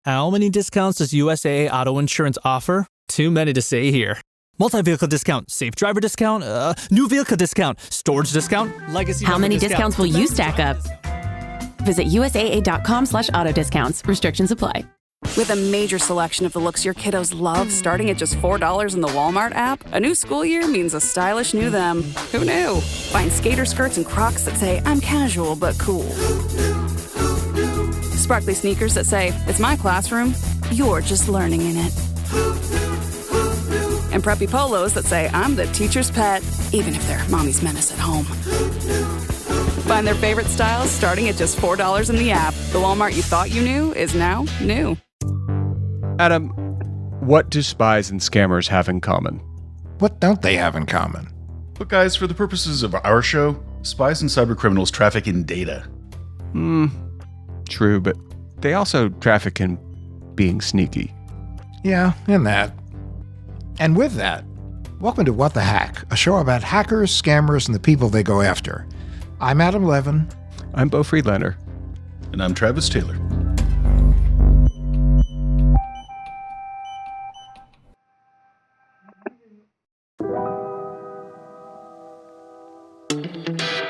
How many discounts does USAA Auto Insurance offer? Too many to say here. Multi-vehicle discount, safe driver discount, new vehicle discount, storage discount, legacy. How many discounts will you stack up? Visit USAA.com/auto discounts. Restrictions apply. With a major selection of the looks your kiddos love, starting at just $4 in the Walmart app, a new school year means a stylish new them. Who knew? Find skater skirts and Crocs that say, I'm casual but cool. Sparkly sneakers that say, it's my classroom, you're just learning in it. And preppy polos that say, I'm the teacher's pet, even if they're mommy's menace at home. Find their favorite styles starting at just $4 in the app. The Walmart you thought you knew is now new. Adam, what do spies and scammers have in common? What don't they have in common? But guys, for the purposes of our show, spies and cybercriminals traffic in data. True, but they also traffic in being sneaky. Yeah, in that. And with that, welcome to What the Hack, a show about hackers, scammers, and the people they go after. I'm Adam Levin. I'm Beau Friedlander. And I'm Travis Taylor.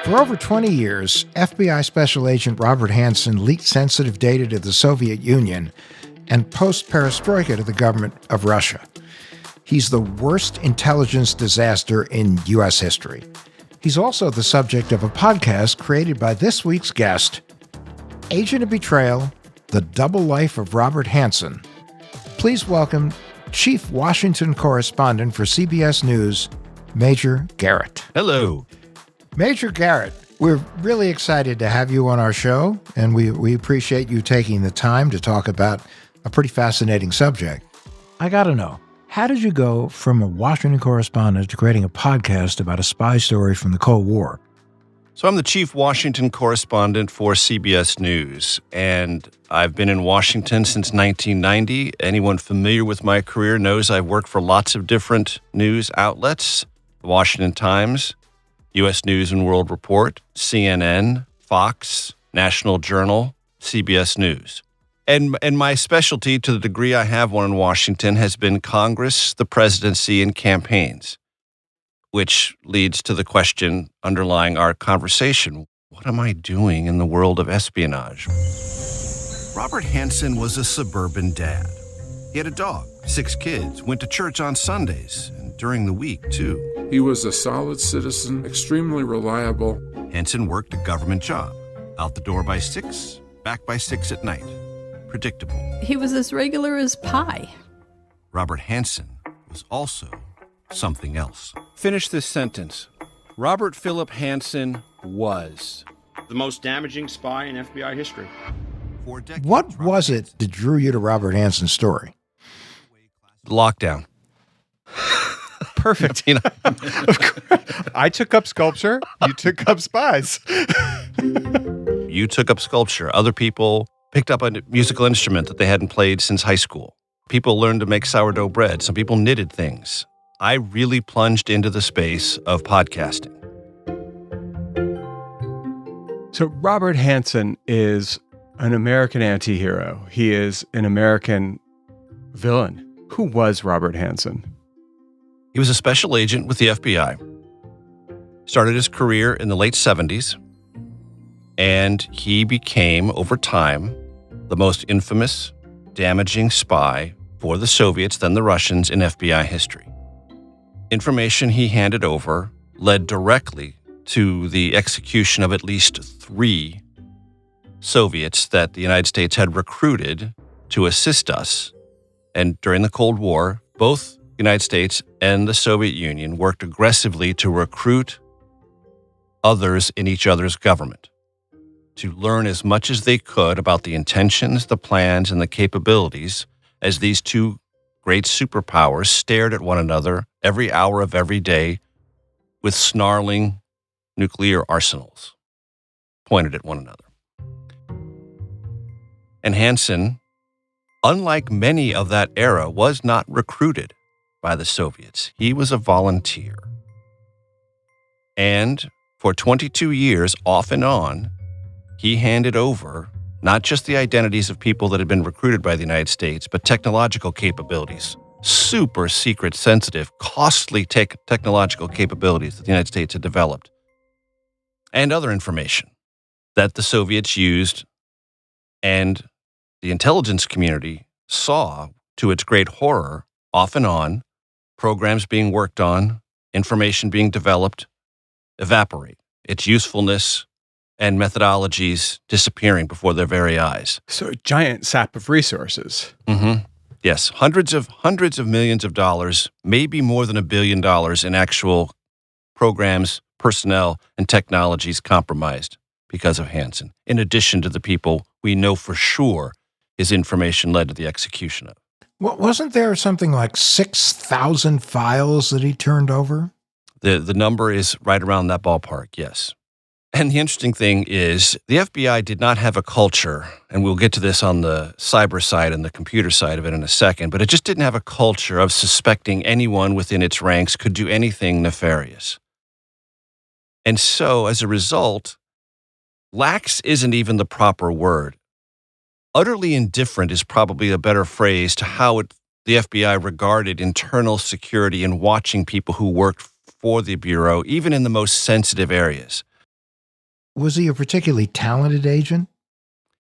For over 20 years, FBI Special Agent Robert Hanssen leaked sensitive data to the Soviet Union and post-perestroika to the government of Russia. He's the worst intelligence disaster in U.S. history. He's also the subject of a podcast created by this week's guest, Agent of Betrayal, The Double Life of Robert Hanssen. Please welcome Chief Washington Correspondent for CBS News, Major Garrett. Hello. Major Garrett, we're really excited to have you on our show, and we appreciate you taking the time to talk about a pretty fascinating subject. I gotta know, how did you go from a Washington correspondent to creating a podcast about a spy story from the Cold War? So I'm the chief Washington correspondent for CBS News, and I've been in Washington since 1990. Anyone familiar with my career knows I've worked for lots of different news outlets: the Washington Times, U.S. News and World Report, CNN, Fox, National Journal, CBS News. And my specialty, to the degree I have one in Washington, has been Congress, the presidency, and campaigns, which leads to the question underlying our conversation: what am I doing in the world of espionage? Robert Hanssen was a suburban dad. He had a dog, 6 kids, went to church on Sundays, and during the week, too. He was a solid citizen, extremely reliable. Hanssen worked a government job. Out the door by 6, back by 6 at night. Predictable. He was as regular as pie. Robert Hanssen was also something else. Finish this sentence. Robert Philip Hanssen was the most damaging spy in FBI history. What was it that drew you to Robert Hanssen's story? Lockdown. Perfect. Of course. I took up sculpture. You took up spies. You took up sculpture. Other people picked up a musical instrument that they hadn't played since high school. People learned to make sourdough bread. Some people knitted things. I really plunged into the space of podcasting. So Robert Hanssen is an American anti-hero. He is an American villain. Who was Robert Hanssen? He was a special agent with the FBI. Started his career in the late 70s, and he became, over time, the most infamous, damaging spy for the Soviets, then the Russians, in FBI history. Information he handed over led directly to the execution of at least 3 Soviets that the United States had recruited to assist us. And during the Cold War, both the United States and the Soviet Union worked aggressively to recruit others in each other's government, to learn as much as they could about the intentions, the plans, and the capabilities as these 2 great superpowers stared at one another every hour of every day with snarling nuclear arsenals pointed at one another. And Hanssen, unlike many of that era, was not recruited by the Soviets. He was a volunteer. And for 22 years, off and on, he handed over not just the identities of people that had been recruited by the United States, but technological capabilities, super secret, sensitive, costly technological capabilities that the United States had developed, and other information that the Soviets used and the intelligence community saw, to its great horror, off and on, programs being worked on, information being developed, evaporate, its usefulness and methodologies disappearing before their very eyes. So a giant sap of resources. Mm-hmm. Yes, hundreds of millions of dollars, maybe more than $1 billion in actual programs, personnel, and technologies compromised because of Hanssen, in addition to the people we know for sure his information led to the execution of. Well, wasn't there something like 6,000 files that he turned over? The number is right around that ballpark, yes. And the interesting thing is the FBI did not have a culture, and we'll get to this on the cyber side and the computer side of it in a second, but it just didn't have a culture of suspecting anyone within its ranks could do anything nefarious. And so, as a result, lax isn't even the proper word. Utterly indifferent is probably a better phrase to how the FBI regarded internal security and watching people who worked for the Bureau, even in the most sensitive areas. Was he a particularly talented agent?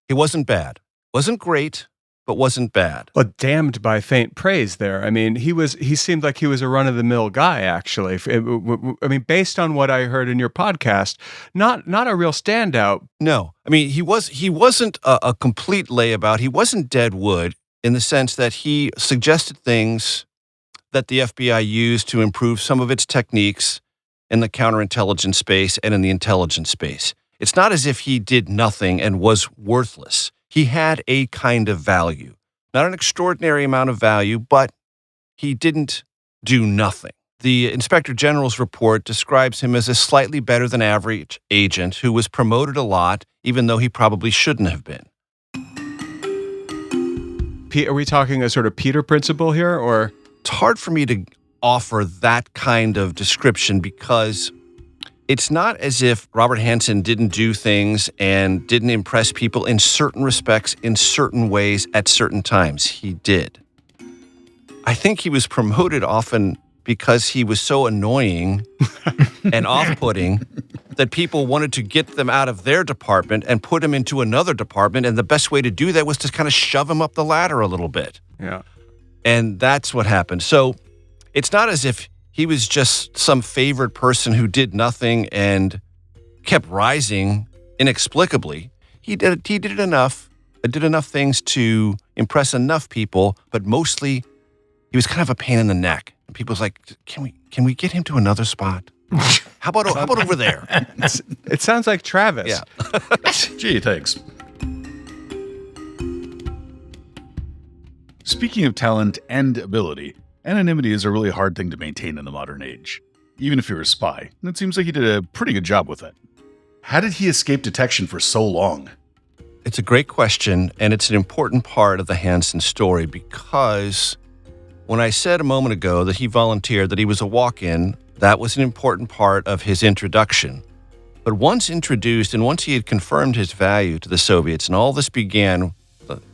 He wasn't bad. Wasn't great, but wasn't bad. Well, damned by faint praise there. I mean, he seemed like he was a run-of-the-mill guy, actually. I mean, based on what I heard in your podcast, not a real standout. No. I mean, he wasn't a complete layabout. He wasn't dead wood in the sense that he suggested things that the FBI used to improve some of its techniques in the counterintelligence space and in the intelligence space. It's not as if he did nothing and was worthless. He had a kind of value. Not an extraordinary amount of value, but he didn't do nothing. The Inspector General's report describes him as a slightly better than average agent who was promoted a lot, even though he probably shouldn't have been. Are we talking a sort of Peter principle here, or? It's hard for me to offer that kind of description because it's not as if Robert Hanssen didn't do things and didn't impress people in certain respects, in certain ways, at certain times. He did. I think he was promoted often because he was so annoying and off-putting that people wanted to get them out of their department and put him into another department, and the best way to do that was to kind of shove him up the ladder a little bit. Yeah. And that's what happened. So it's not as if he was just some favored person who did nothing and kept rising inexplicably. He did enough things to impress enough people, but mostly he was kind of a pain in the neck. And people's like, can we get him to another spot? How about over there? It sounds like Travis. Yeah. Gee, thanks. Speaking of talent and ability, anonymity is a really hard thing to maintain in the modern age, even if you're a spy, and it seems like he did a pretty good job with it. How did he escape detection for so long? It's a great question, and it's an important part of the Hanssen story because when I said a moment ago that he volunteered, that he was a walk-in, that was an important part of his introduction. But once introduced and once he had confirmed his value to the Soviets, and all this began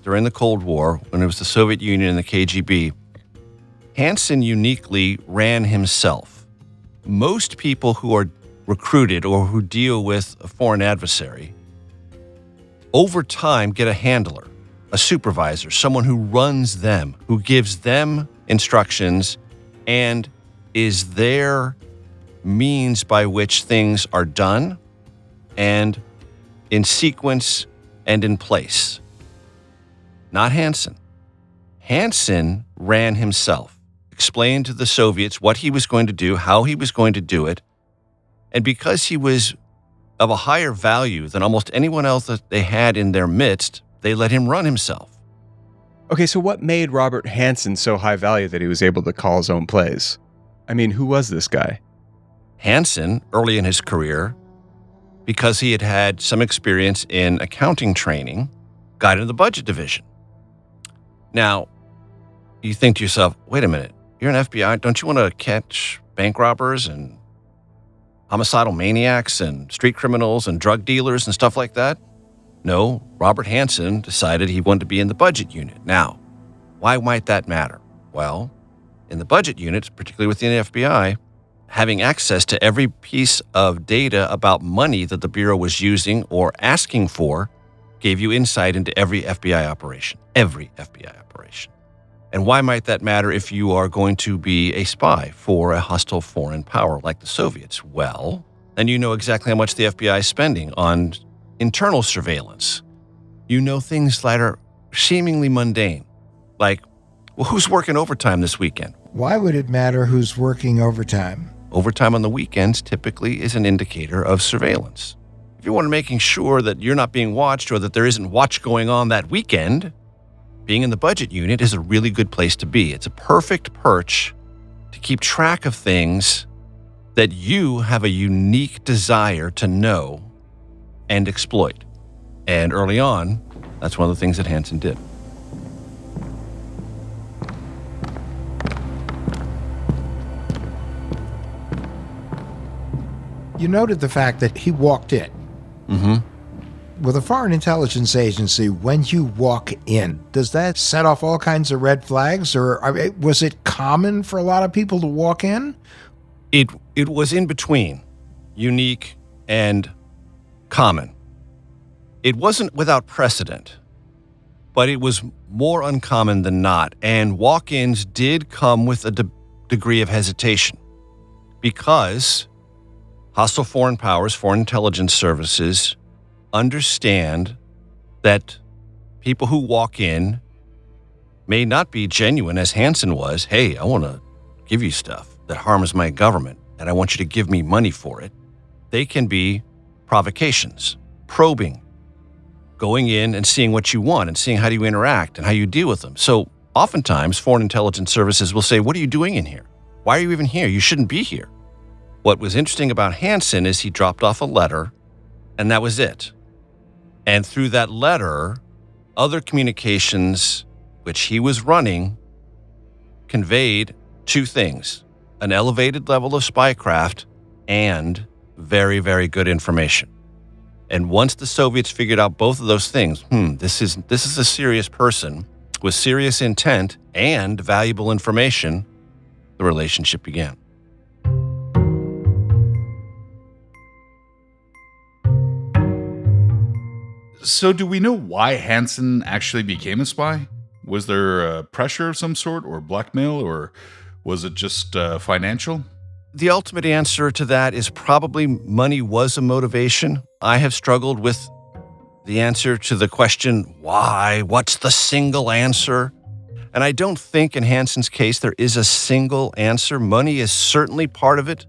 during the Cold War, when it was the Soviet Union and the KGB, Hanssen uniquely ran himself. Most people who are recruited or who deal with a foreign adversary, over time get a handler, a supervisor, someone who runs them, who gives them instructions and is their means by which things are done and in sequence and in place. Not Hanssen. Hanssen ran himself, explained to the Soviets what he was going to do, how he was going to do it, and because he was of a higher value than almost anyone else that they had in their midst, they let him run himself. Okay, so what made Robert Hanssen so high value that he was able to call his own plays? I mean, who was this guy? Hanssen, early in his career, because he had had some experience in accounting training, got into the budget division. Now, you think to yourself, wait a minute, you're an FBI, don't you want to catch bank robbers and homicidal maniacs and street criminals and drug dealers and stuff like that? No, Robert Hanssen decided he wanted to be in the budget unit. Now, why might that matter? Well, in the budget unit, particularly within the FBI, having access to every piece of data about money that the Bureau was using or asking for gave you insight into every FBI operation. Every FBI operation. And why might that matter if you are going to be a spy for a hostile foreign power like the Soviets? Well, then you know exactly how much the FBI is spending on internal surveillance. You know things that are seemingly mundane, like, well, who's working overtime this weekend? Why would it matter who's working overtime? Overtime on the weekends typically is an indicator of surveillance. If you want to making sure that you're not being watched or that there isn't watch going on that weekend, being in the budget unit is a really good place to be. It's a perfect perch to keep track of things that you have a unique desire to know and exploit. And early on, that's one of the things that Hanssen did. You noted the fact that he walked in. Mm-hmm. With a foreign intelligence agency, when you walk in, does that set off all kinds of red flags? Or was it common for a lot of people to walk in? It was in between, unique and common. It wasn't without precedent, but it was more uncommon than not. And walk-ins did come with a degree of hesitation because hostile foreign powers, foreign intelligence services, understand that people who walk in may not be genuine, as Hanssen was. Hey, I want to give you stuff that harms my government, and I want you to give me money for it. They can be provocations, probing, going in and seeing what you want and seeing how you interact and how you deal with them. So oftentimes, foreign intelligence services will say, what are you doing in here? Why are you even here? You shouldn't be here. What was interesting about Hanssen is he dropped off a letter, and that was it. And through that letter, other communications which he was running conveyed two things: an elevated level of spycraft and very, very good information. And once the Soviets figured out both of those things, this is a serious person with serious intent and valuable information, the relationship began. So do we know why Hanssen actually became a spy? Was there pressure of some sort, or blackmail, or was it just financial? The ultimate answer to that is probably money was a motivation. I have struggled with the answer to the question, why? What's the single answer? And I don't think in Hanssen's case there is a single answer. Money is certainly part of it.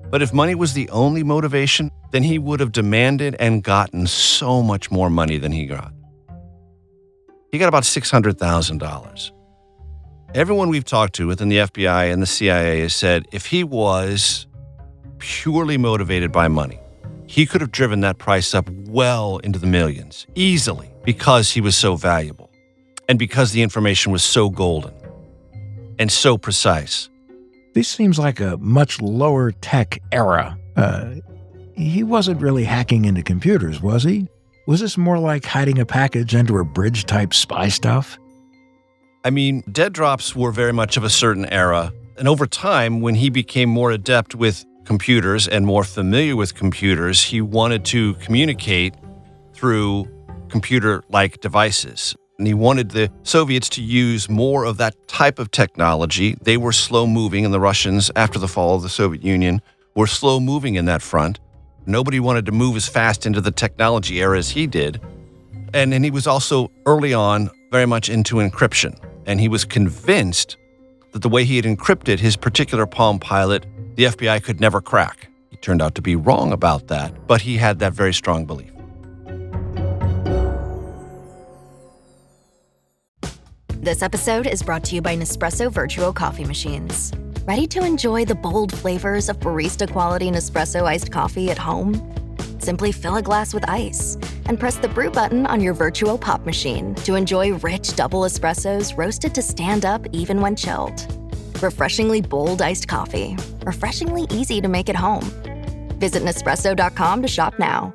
But if money was the only motivation, then he would have demanded and gotten so much more money than he got. He got about $600,000. Everyone we've talked to within the FBI and the CIA has said if he was purely motivated by money, he could have driven that price up well into the millions, easily, because he was so valuable and because the information was so golden and so precise. This seems like a much lower tech era. He wasn't really hacking into computers, was he? Was this more like hiding a package under a bridge-type spy stuff? I mean, dead drops were very much of a certain era. And over time, when he became more adept with computers and more familiar with computers, he wanted to communicate through computer-like devices. And he wanted the Soviets to use more of that type of technology. They were slow-moving, and the Russians, after the fall of the Soviet Union, were slow-moving in that front. Nobody wanted to move as fast into the technology era as he did. And he was also, early on, very much into encryption. And he was convinced that the way he had encrypted his particular Palm Pilot, the FBI could never crack. He turned out to be wrong about that, but he had that very strong belief. This episode is brought to you by Nespresso Virtual Coffee Machines. Ready to enjoy the bold flavors of barista-quality Nespresso iced coffee at home? Simply fill a glass with ice and press the brew button on your virtual pop machine to enjoy rich double espressos roasted to stand up even when chilled. Refreshingly bold iced coffee. Refreshingly easy to make at home. Visit Nespresso.com to shop now.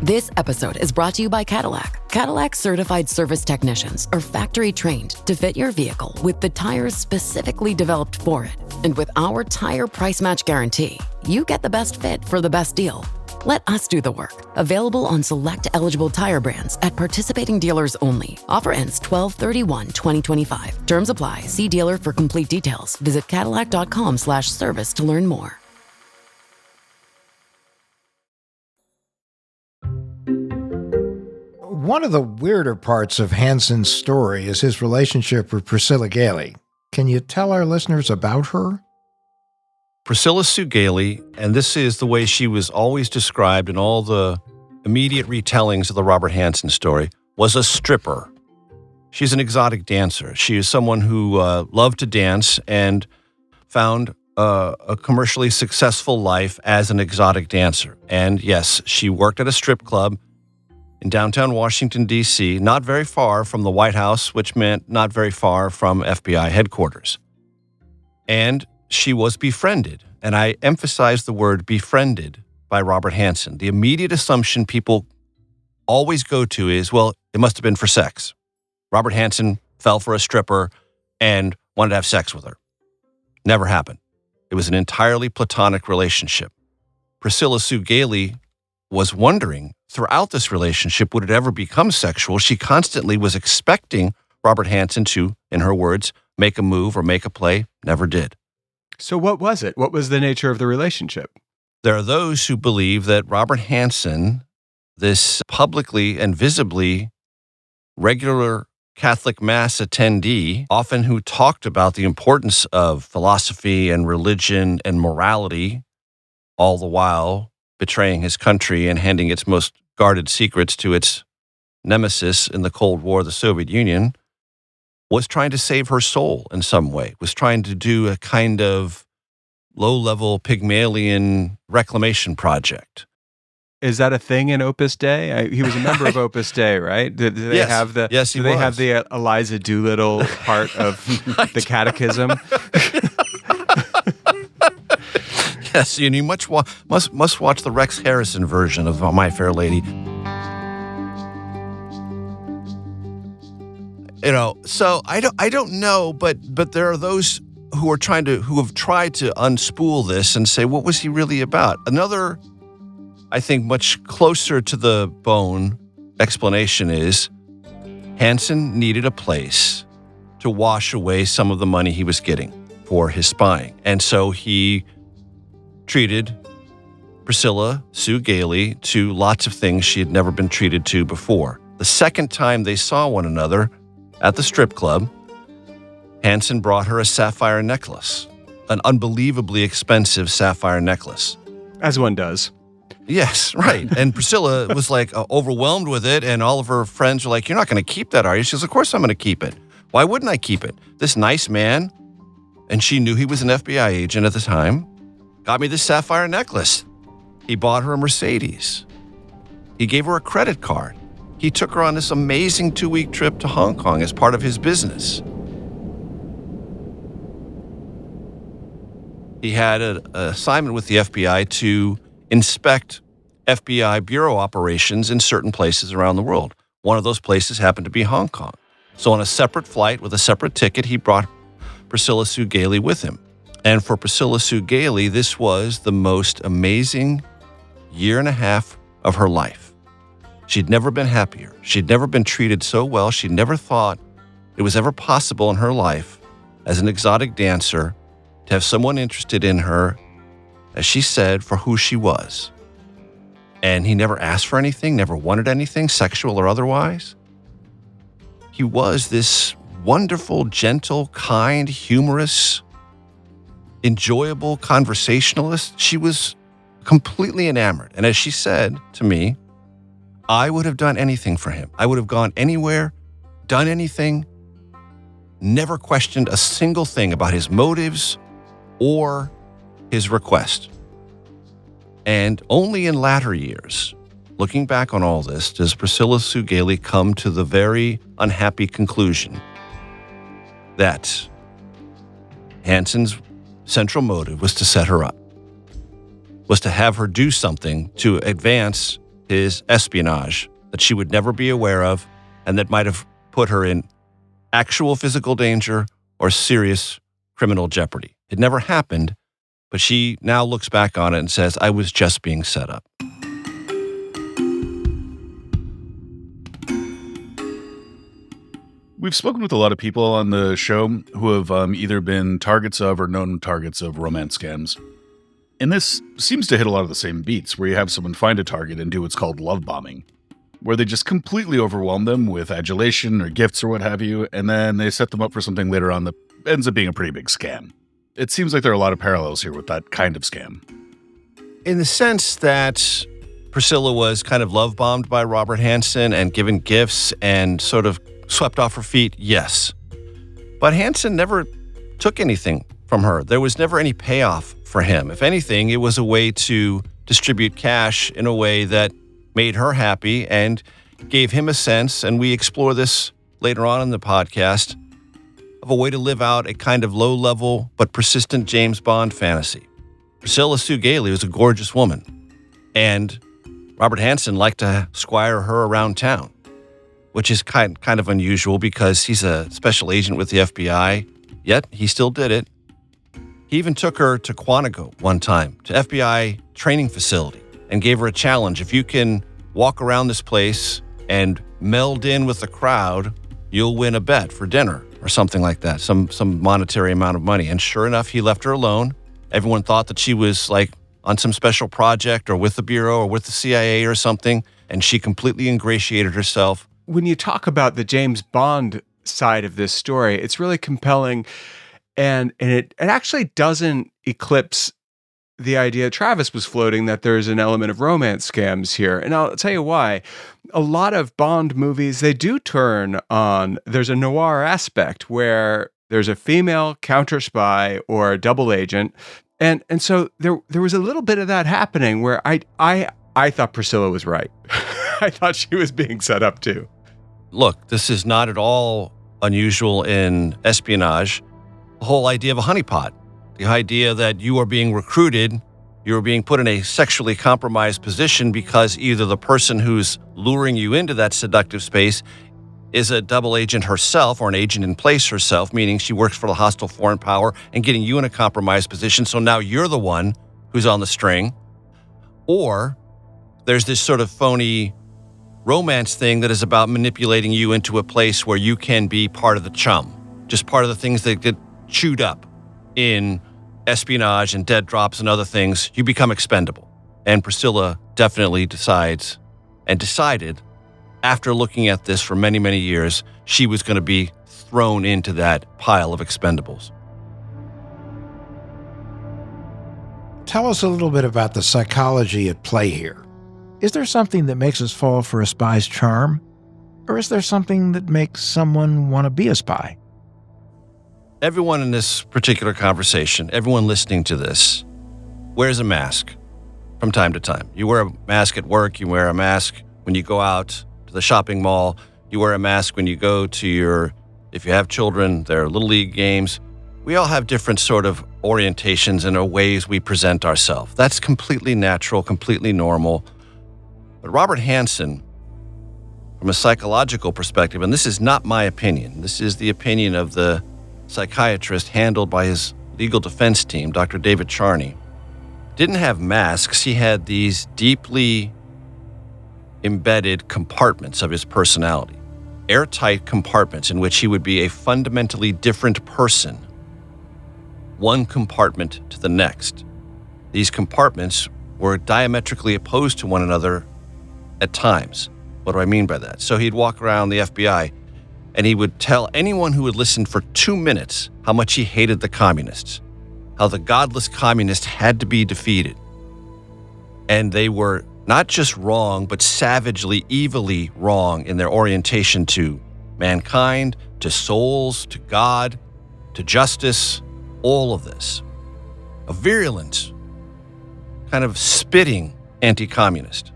This episode is brought to you by Cadillac. Cadillac certified service technicians are factory trained to fit your vehicle with the tires specifically developed for it. And with our tire price match guarantee, you get the best fit for the best deal. Let us do the work. Available on select eligible tire brands at participating dealers only. Offer ends 12/31/2025. Terms apply. See dealer for complete details. Visit Cadillac.com/service to learn more. One of the weirder parts of Hanssen's story is his relationship with Priscilla Gailey. Can you tell our listeners about her? Priscilla Sue Gailey, and this is the way she was always described in all the immediate retellings of the Robert Hanssen story, was a stripper. She's an exotic dancer. She is someone who loved to dance and found a commercially successful life as an exotic dancer. And yes, she worked at a strip club in downtown Washington, D.C., not very far from the White House, which meant not very far from FBI headquarters. And she was befriended, and I emphasize the word befriended, by Robert Hanssen. The immediate assumption people always go to is, well, it must have been for sex. Robert Hanssen fell for a stripper and wanted to have sex with her. Never happened. It was an entirely platonic relationship. Priscilla Sue Gailey was wondering throughout this relationship, would it ever become sexual? She constantly was expecting Robert Hanssen to, in her words, make a move or make a play. Never did. So what was it? What was the nature of the relationship? There are those who believe that Robert Hanssen, this publicly and visibly regular Catholic Mass attendee, often who talked about the importance of philosophy and religion and morality, all the while betraying his country and handing its most guarded secrets to its nemesis in the Cold War, the Soviet Union, was trying to save her soul in some way, was trying to do a kind of low-level Pygmalion reclamation project. Is that a thing in Opus Dei? He was a member of Opus Dei, right? Do they Yes. have the? Yes, he do they was. have the Eliza Doolittle part of the Catechism? Yes, and you must watch the Rex Harrison version of My Fair Lady. You know, so I don't know, but there are those who have tried to unspool this and say, what was he really about? Another, I think, much closer to the bone explanation is Hanssen needed a place to wash away some of the money he was getting for his spying. And so he treated Priscilla Sue Gailey to lots of things she had never been treated to before. The second time they saw one another at the strip club, Hanssen brought her a sapphire necklace, an unbelievably expensive sapphire necklace. As one does. Yes, right. And Priscilla was like overwhelmed with it, and all of her friends were like, "You're not going to keep that, are you?" She goes, "Of course I'm going to keep it. Why wouldn't I keep it? This nice man," and she knew he was an FBI agent at the time, "got me this sapphire necklace. He bought her a Mercedes. He gave her a credit card. He took her on this amazing 2-week trip to Hong Kong as part of his business. He had an assignment with the FBI to inspect FBI bureau operations in certain places around the world. One of those places happened to be Hong Kong. So on a separate flight with a separate ticket, he brought Priscilla Sue Gailey with him. And for Priscilla Sue Gailey, this was the most amazing year and a half of her life. She'd never been happier. She'd never been treated so well. She never thought it was ever possible in her life as an exotic dancer to have someone interested in her, as she said, for who she was. And he never asked for anything, never wanted anything, sexual or otherwise. He was this wonderful, gentle, kind, humorous, enjoyable conversationalist. She was completely enamored. And as she said to me, I would have done anything for him. I would have gone anywhere, done anything, never questioned a single thing about his motives or his request. And only in latter years, looking back on all this, does Priscilla Sue Gailey come to the very unhappy conclusion that Hanssen's central motive was to set her up, was to have her do something to advance his espionage that she would never be aware of and that might have put her in actual physical danger or serious criminal jeopardy. It never happened, but she now looks back on it and says, I was just being set up. We've spoken with a lot of people on the show who have either been targets of or known targets of romance scams. And this seems to hit a lot of the same beats, where you have someone find a target and do what's called love bombing, where they just completely overwhelm them with adulation or gifts or what have you, and then they set them up for something later on that ends up being a pretty big scam. It seems like there are a lot of parallels here with that kind of scam. In the sense that Priscilla was kind of love bombed by Robert Hanssen and given gifts and sort of swept off her feet, yes. But Hanssen never took anything from her. There was never any payoff for him. If anything, it was a way to distribute cash in a way that made her happy and gave him a sense, and we explore this later on in the podcast, of a way to live out a kind of low-level but persistent James Bond fantasy. Priscilla Sue Gailey was a gorgeous woman, and Robert Hanssen liked to squire her around town, which is kind of unusual because he's a special agent with the FBI, yet he still did it. He even took her to Quantico one time, to FBI training facility, and gave her a challenge. If you can walk around this place and meld in with the crowd, you'll win a bet for dinner or something like that, some monetary amount of money. And sure enough, he left her alone. Everyone thought that she was like on some special project or with the Bureau or with the CIA or something, and she completely ingratiated herself. When you talk about the James Bond side of this story, it's really compelling, and it actually doesn't eclipse the idea Travis was floating that there's an element of romance scams here. And I'll tell you why. A lot of Bond movies, they do turn on, there's a noir aspect where there's a female counter spy or a double agent. And so there was a little bit of that happening where I thought Priscilla was right. I thought she was being set up too. Look, this is not at all unusual in espionage. The whole idea of a honeypot, the idea that you are being recruited, you are being put in a sexually compromised position because either the person who's luring you into that seductive space is a double agent herself or an agent in place herself, meaning she works for the hostile foreign power and getting you in a compromised position, so now you're the one who's on the string. Or there's this sort of phony romance thing that is about manipulating you into a place where you can be part of the chum, just part of the things that get chewed up in espionage and dead drops and other things. You become expendable. And Priscilla definitely decided, after looking at this for many, many years, she was going to be thrown into that pile of expendables. Tell us a little bit about the psychology at play here. Is there something that makes us fall for a spy's charm? Or is there something that makes someone want to be a spy? Everyone in this particular conversation, everyone listening to this, wears a mask from time to time. You wear a mask at work, you wear a mask when you go out to the shopping mall, you wear a mask when you go to if you have children, their little league games. We all have different sort of orientations and ways we present ourselves. That's completely natural, completely normal. But Robert Hanssen, from a psychological perspective, and this is not my opinion, this is the opinion of the psychiatrist handled by his legal defense team, Dr. David Charney, didn't have masks. He had these deeply embedded compartments of his personality, airtight compartments in which he would be a fundamentally different person, one compartment to the next. These compartments were diametrically opposed to one another at times. What do I mean by that? So he'd walk around the FBI and he would tell anyone who would listen for 2 minutes how much he hated the communists, how the godless communists had to be defeated. And they were not just wrong, but savagely, evilly wrong in their orientation to mankind, to souls, to God, to justice, all of this. A virulent, kind of spitting anti-communist.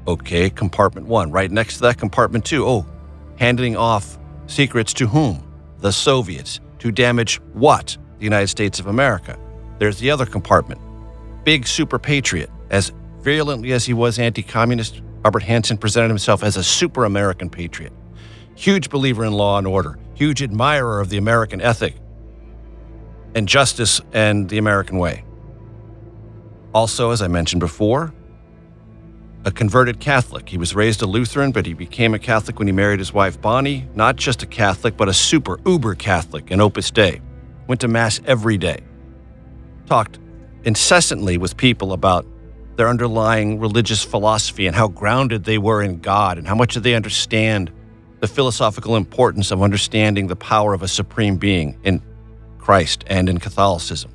Okay, compartment one. Right next to that, compartment two. Oh, handing off secrets to whom? The Soviets. To damage what? The United States of America. There's the other compartment. Big super patriot, as virulently as he was anti-communist, Robert Hanssen presented himself as a super American patriot. Huge believer in law and order, huge admirer of the American ethic and justice and the American way. Also, as I mentioned before, a converted Catholic. He was raised a Lutheran, but he became a Catholic when he married his wife Bonnie. Not just a Catholic, but a super uber Catholic in Opus Dei. Went to Mass every day. Talked incessantly with people about their underlying religious philosophy and how grounded they were in God and how much did they understand the philosophical importance of understanding the power of a supreme being in Christ and in Catholicism.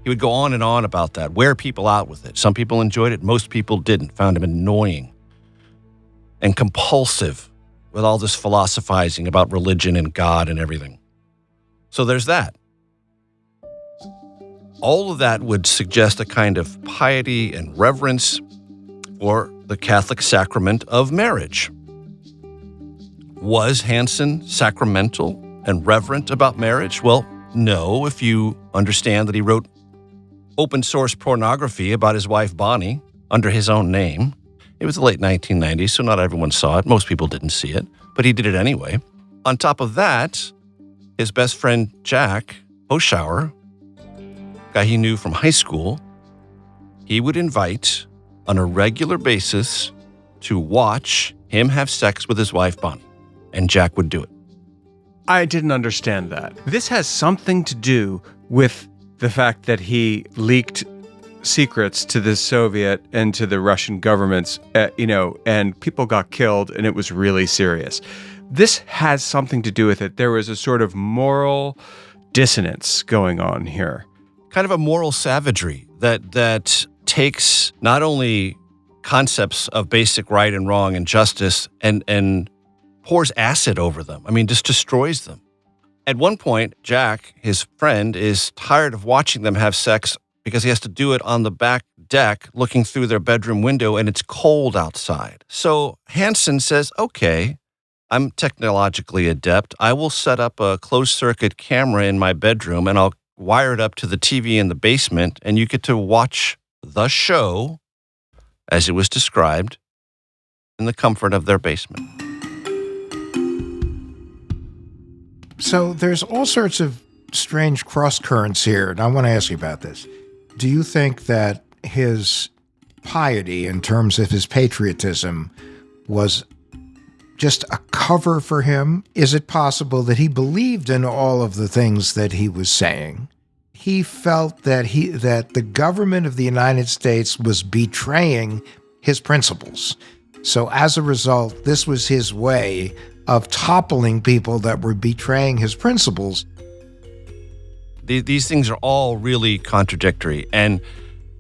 He would go on and on about that, wear people out with it. Some people enjoyed it, most people didn't, found him annoying and compulsive with all this philosophizing about religion and God and everything. So there's that. All of that would suggest a kind of piety and reverence for the Catholic sacrament of marriage. Was Hanssen sacramental and reverent about marriage? Well, no, if you understand that he wrote open source pornography about his wife Bonnie under his own name. It was the late 1990s, so not everyone saw it. Most people didn't see it, but he did it anyway. On top of that, his best friend Jack Oshauer, guy he knew from high school, he would invite on a regular basis to watch him have sex with his wife Bonnie, and Jack would do it. I didn't understand that. This has something to do with the fact that he leaked secrets to the Soviet and to the Russian governments, and people got killed, and it was really serious. This has something to do with it. There was a sort of moral dissonance going on here. Kind of a moral savagery that takes not only concepts of basic right and wrong and justice and pours acid over them. I mean, just destroys them. At one point, Jack, his friend, is tired of watching them have sex because he has to do it on the back deck looking through their bedroom window and it's cold outside. So Hanssen says, okay, I'm technologically adept. I will set up a closed-circuit camera in my bedroom and I'll wire it up to the TV in the basement and you get to watch the show, as it was described, in the comfort of their basement. So there's all sorts of strange cross currents here, and I want to ask you about this. Do you think that his piety, in terms of his patriotism, was just a cover for him? Is it possible that he believed in all of the things that he was saying? He felt that the government of the United States was betraying his principles. So as a result, this was his way of toppling people that were betraying his principles. These things are all really contradictory. And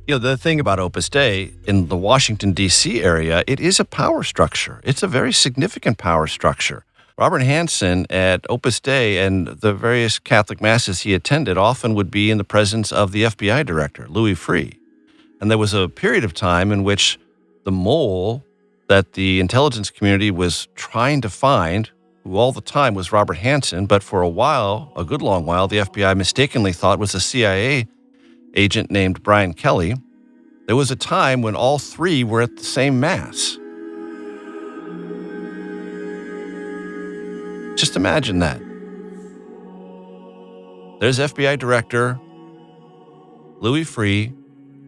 the thing about Opus Dei in the Washington, D.C. area, it is a power structure. It's a very significant power structure. Robert Hanssen at Opus Dei and the various Catholic masses he attended often would be in the presence of the FBI director, Louis Freeh. And there was a period of time in which the mole that the intelligence community was trying to find, who all the time was Robert Hanssen, but for a while, a good long while, the FBI mistakenly thought was a CIA agent named Brian Kelly. There was a time when all three were at the same Mass. Just imagine that. There's FBI Director Louis Freeh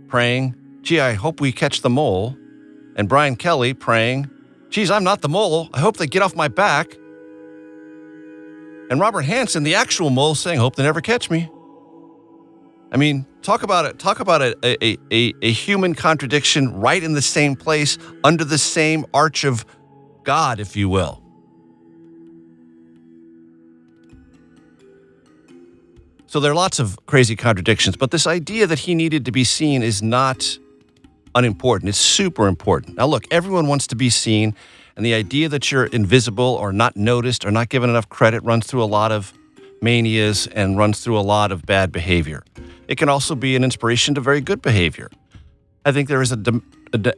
praying, gee, I hope we catch the mole. And Brian Kelly praying, geez, I'm not the mole. I hope they get off my back. And Robert Hanssen, the actual mole, saying, hope they never catch me. I mean, talk about a human contradiction right in the same place, under the same arch of God, if you will. So there are lots of crazy contradictions, but this idea that he needed to be seen is not unimportant. It's super important. Now, look, everyone wants to be seen, and the idea that you're invisible or not noticed or not given enough credit runs through a lot of manias and runs through a lot of bad behavior. It can also be an inspiration to very good behavior. I think there is an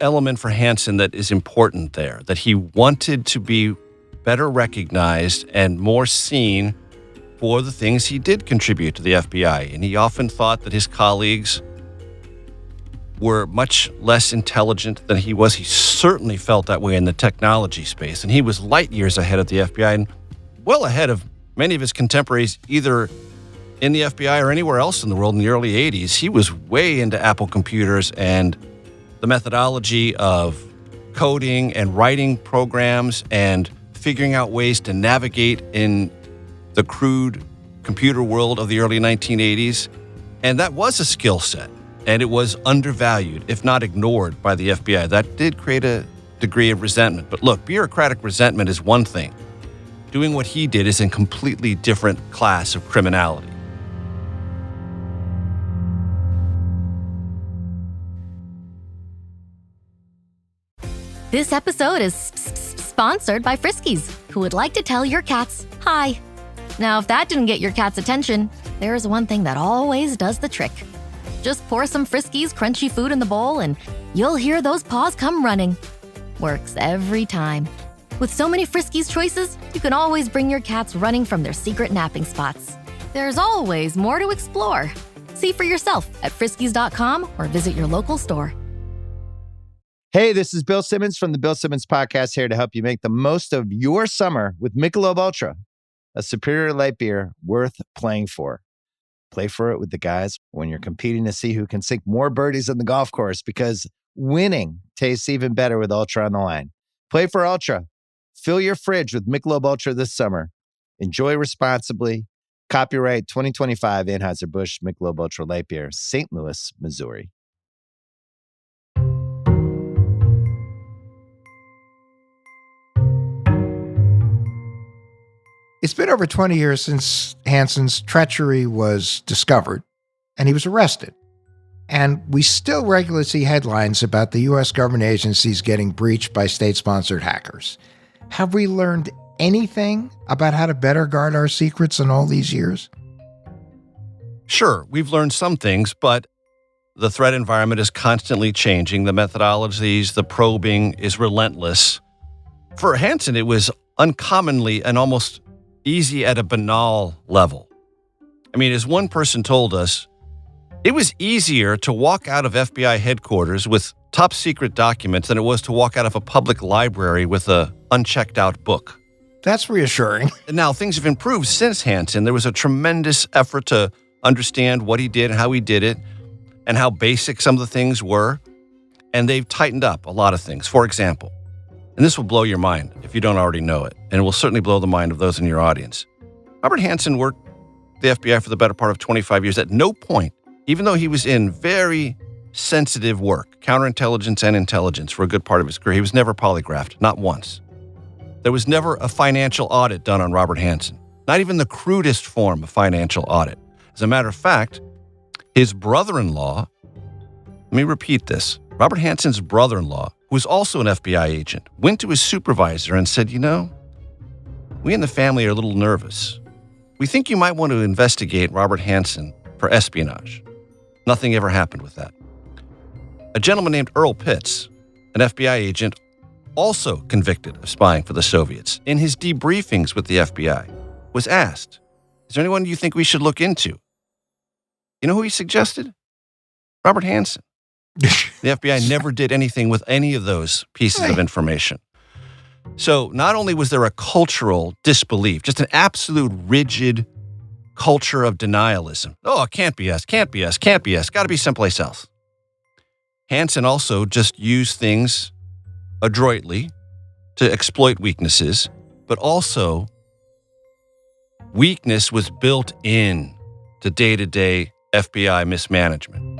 element for Hanssen that is important there, that he wanted to be better recognized and more seen for the things he did contribute to the FBI. And he often thought that his colleagues were much less intelligent than he was. He certainly felt that way in the technology space, and he was light years ahead of the FBI and well ahead of many of his contemporaries, either in the FBI or anywhere else in the world in the early 80s. He was way into Apple computers and the methodology of coding and writing programs and figuring out ways to navigate in the crude computer world of the early 1980s. And that was a skill set, and it was undervalued, if not ignored, by the FBI. That did create a degree of resentment. But look, bureaucratic resentment is one thing. Doing what he did is a completely different class of criminality. This episode is sponsored by Friskies, who would like to tell your cats hi. Now, if that didn't get your cat's attention, there is one thing that always does the trick. Just pour some Friskies crunchy food in the bowl and you'll hear those paws come running. Works every time. With so many Friskies choices, you can always bring your cats running from their secret napping spots. There's always more to explore. See for yourself at friskies.com or visit your local store. Hey, this is Bill Simmons from the Bill Simmons Podcast, here to help you make the most of your summer with Michelob Ultra, a superior light beer worth playing for. Play for it with the guys when you're competing to see who can sink more birdies on the golf course, because winning tastes even better with Ultra on the line. Play for Ultra. Fill your fridge with Michelob Ultra this summer. Enjoy responsibly. Copyright 2025 Anheuser-Busch Michelob Ultra Light Beer, St. Louis, Missouri. It's been over 20 years since Hanssen's treachery was discovered, and he was arrested. And we still regularly see headlines about the U.S. government agencies getting breached by state-sponsored hackers. Have we learned anything about how to better guard our secrets in all these years? Sure, we've learned some things, but the threat environment is constantly changing. The methodologies, the probing is relentless. For Hanssen, it was uncommonly and almost easy at a banal level. I mean, as one person told us, it was easier to walk out of FBI headquarters with top secret documents than it was to walk out of a public library with a unchecked out book. That's reassuring. Now, things have improved since Hanssen. There was a tremendous effort to understand what he did and how he did it and how basic some of the things were. And they've tightened up a lot of things. For example, and this will blow your mind if you don't already know it, and it will certainly blow the mind of those in your audience. Robert Hanssen worked the FBI for the better part of 25 years. At no point, even though he was in very sensitive work, counterintelligence and intelligence for a good part of his career, he was never polygraphed, not once. There was never a financial audit done on Robert Hanssen, not even the crudest form of financial audit. As a matter of fact, his brother-in-law, let me repeat this, Robert Hanssen's brother-in-law, who was also an FBI agent, went to his supervisor and said, you know, we in the family are a little nervous. We think you might want to investigate Robert Hanssen for espionage. Nothing ever happened with that. A gentleman named Earl Pitts, an FBI agent, also convicted of spying for the Soviets, in his debriefings with the FBI, was asked, is there anyone you think we should look into? You know who he suggested? Robert Hanssen. The FBI never did anything with any of those pieces of information. So not only was there a cultural disbelief, just an absolute rigid culture of denialism. Oh, it can't be us, can't be us, can't be us, got to be someplace else. Hanssen also just used things adroitly to exploit weaknesses, but also weakness was built in to day-to-day FBI mismanagement.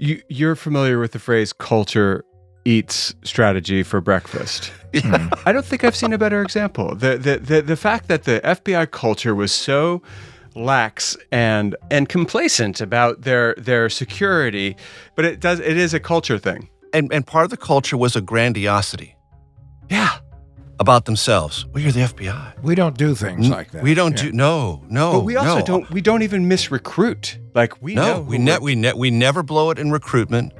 You're familiar with the phrase culture eats strategy for breakfast. Yeah. I don't think I've seen a better example. The fact that the FBI culture was so lax and complacent about their security, but it is a culture thing. And part of the culture was a grandiosity. Yeah. About themselves. Well, you're the FBI. We don't do things like that. We don't do no. But we also don't even misrecruit. Like we never blow it in recruitment.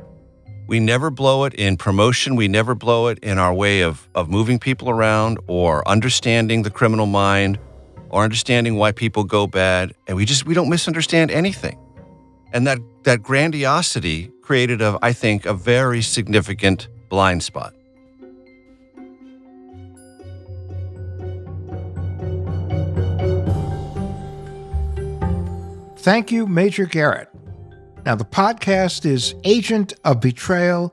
We never blow it in promotion. We never blow it in our way of moving people around or understanding the criminal mind or understanding why people go bad. And we don't misunderstand anything. And that grandiosity created, I think, a very significant blind spot. Thank you, Major Garrett. Now, the podcast is Agent of Betrayal,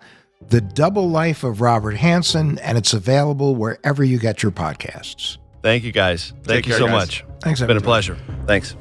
The Double Life of Robert Hanssen, and it's available wherever you get your podcasts. Thank you, guys. Thank you so much. Thanks, It's been a pleasure. Thanks.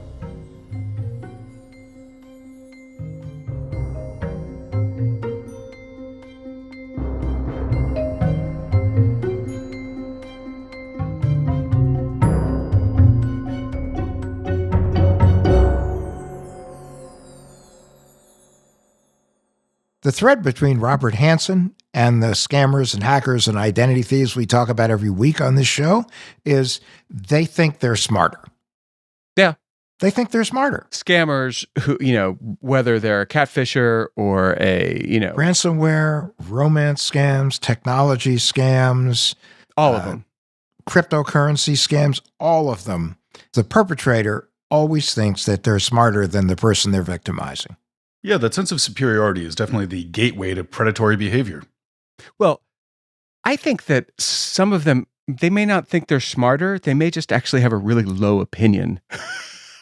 The thread between Robert Hanssen and the scammers and hackers and identity thieves we talk about every week on this show is they think they're smarter. Yeah. They think they're smarter. Scammers who, whether they're a catfisher or a, ransomware, romance scams, technology scams, all of them, cryptocurrency scams, all of them. The perpetrator always thinks that they're smarter than the person they're victimizing. Yeah, that sense of superiority is definitely the gateway to predatory behavior. Well, I think that some of them, they may not think they're smarter. They may just actually have a really low opinion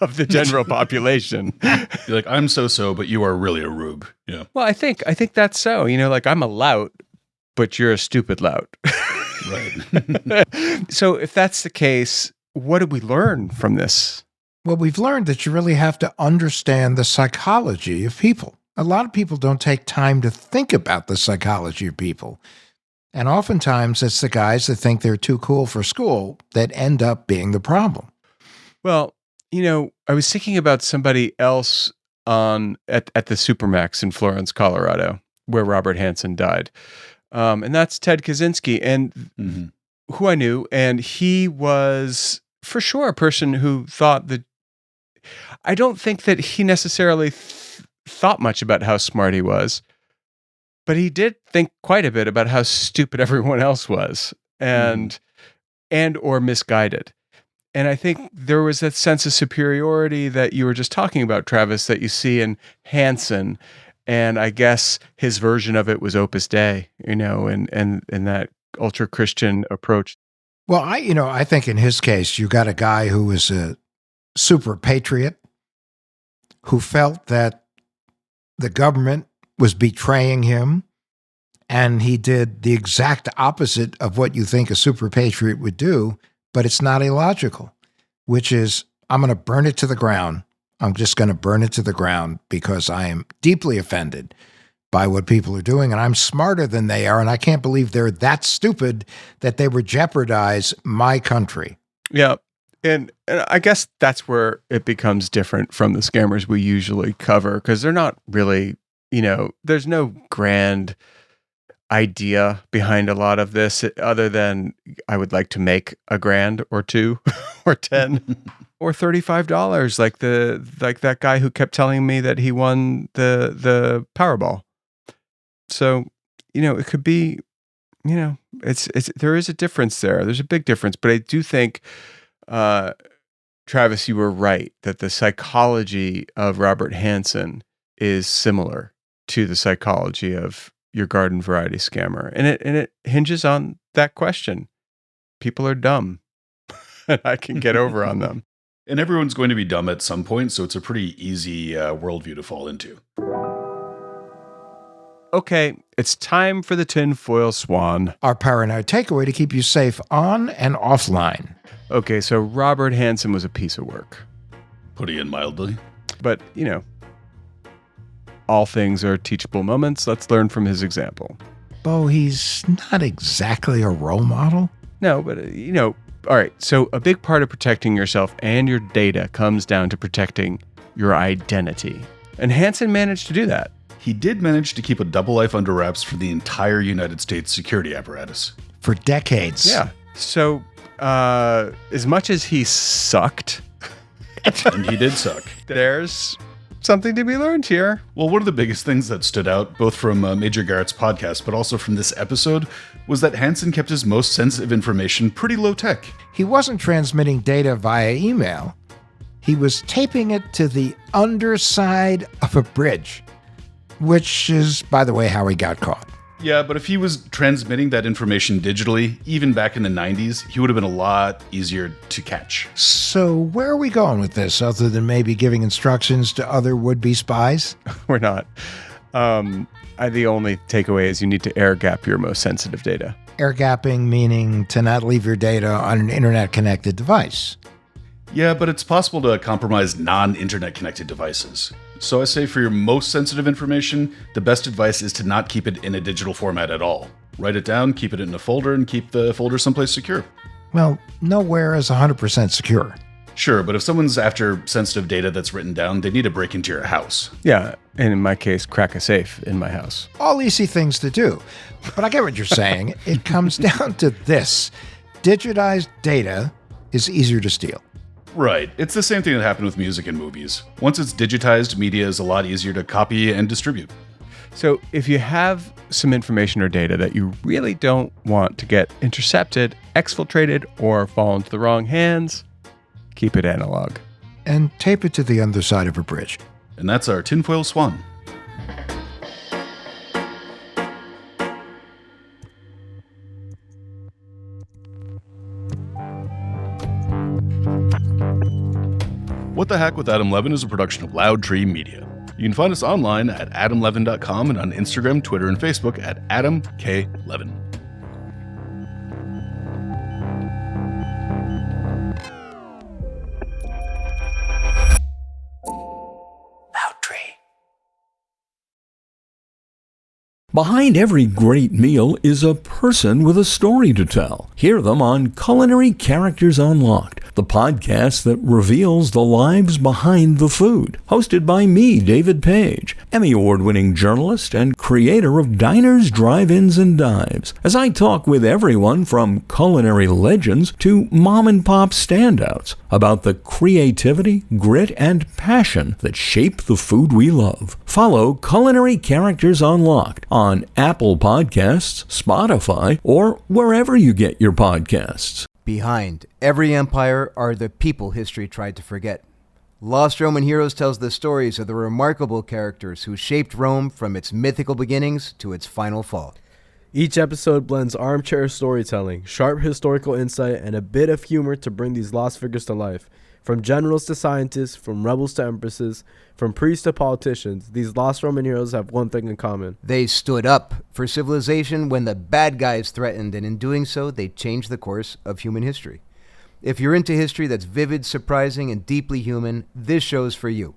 of the general population. You're like, I'm so, but you are really a rube. Yeah. Well, I think that's so. I'm a lout, but you're a stupid lout. Right. So if that's the case, what did we learn from this? Well, we've learned that you really have to understand the psychology of people. A lot of people don't take time to think about the psychology of people. And oftentimes it's the guys that think they're too cool for school that end up being the problem. Well, I was thinking about somebody else at the Supermax in Florence, Colorado, where Robert Hanssen died. And that's Ted Kaczynski, and who I knew. And he was for sure a person who thought that, I don't think that he necessarily thought much about how smart he was, but he did think quite a bit about how stupid everyone else was and or misguided. And I think there was that sense of superiority that you were just talking about, Travis, that you see in Hanssen. And I guess his version of it was Opus Dei, and that ultra-Christian approach. Well, I think in his case, you got a guy who was a super patriot who felt that the government was betraying him, and he did the exact opposite of what you think a super patriot would do, but it's not illogical, which is, I'm going to burn it to the ground. I'm just going to burn it to the ground because I am deeply offended by what people are doing, and I'm smarter than they are, and I can't believe they're that stupid that they would jeopardize my country. Yeah. And I guess that's where it becomes different from the scammers we usually cover, because they're not really, there's no grand idea behind a lot of this other than I would like to make $1,000 or $2 or $10 or $35, like that guy who kept telling me that he won the Powerball. So, it could be, it's there is a difference there. There's a big difference, but I do think Travis, you were right that the psychology of Robert Hanssen is similar to the psychology of your garden variety scammer, and it hinges on that question. People are dumb, and I can get over on them. And everyone's going to be dumb at some point, so it's a pretty easy worldview to fall into. Okay, it's time for the tinfoil swan. Our paranoid takeaway to keep you safe on and offline. Okay, so Robert Hanssen was a piece of work. Putting it mildly. But, all things are teachable moments. Let's learn from his example. Beau, he's not exactly a role model. No, but, all right. So a big part of protecting yourself and your data comes down to protecting your identity. And Hanssen managed to do that. He did manage to keep a double life under wraps for the entire United States security apparatus. For decades. Yeah. So, as much as he sucked, and he did suck, there's something to be learned here. Well, one of the biggest things that stood out, both from Major Garrett's podcast, but also from this episode, was that Hanssen kept his most sensitive information pretty low tech. He wasn't transmitting data via email. He was taping it to the underside of a bridge. which is, by the way, how he got caught. Yeah, but if he was transmitting that information digitally, even back in the 90s, he would have been a lot easier to catch. So where are we going with this, other than maybe giving instructions to other would-be spies? We're not. The only takeaway is you need to air gap your most sensitive data. Air gapping meaning to not leave your data on an internet-connected device. Yeah, but it's possible to compromise non-internet connected devices. So I say for your most sensitive information, the best advice is to not keep it in a digital format at all. Write it down, keep it in a folder, and keep the folder someplace secure. Well, nowhere is 100% secure. Sure, but if someone's after sensitive data that's written down, they need to break into your house. Yeah, and in my case, crack a safe in my house. All easy things to do. But I get what you're saying. It comes down to this. Digitized data is easier to steal. Right. It's the same thing that happened with music and movies. Once it's digitized, media is a lot easier to copy and distribute. So if you have some information or data that you really don't want to get intercepted, exfiltrated, or fall into the wrong hands, keep it analog. And tape it to the underside of a bridge. And that's our tinfoil swan. What the Hack with Adam Levin is a production of Loud Tree Media. You can find us online at adamlevin.com and on Instagram, Twitter, and Facebook at Adam K. Levin. Loud Tree. Behind every great meal is a person with a story to tell. Hear them on Culinary Characters Unlocked, the podcast that reveals the lives behind the food. Hosted by me, David Page, Emmy Award-winning journalist and creator of Diners, Drive-Ins, and Dives, as I talk with everyone from culinary legends to mom-and-pop standouts about the creativity, grit, and passion that shape the food we love. Follow Culinary Characters Unlocked on Apple Podcasts, Spotify, or wherever you get your podcasts. Behind every empire are the people history tried to forget. Lost Roman Heroes tells the stories of the remarkable characters who shaped Rome from its mythical beginnings to its final fall. Each episode blends armchair storytelling, sharp historical insight, and a bit of humor to bring these lost figures to life. From generals to scientists, from rebels to empresses, from priests to politicians, these lost Roman heroes have one thing in common. They stood up for civilization when the bad guys threatened, and in doing so, they changed the course of human history. If you're into history that's vivid, surprising, and deeply human, this show's for you.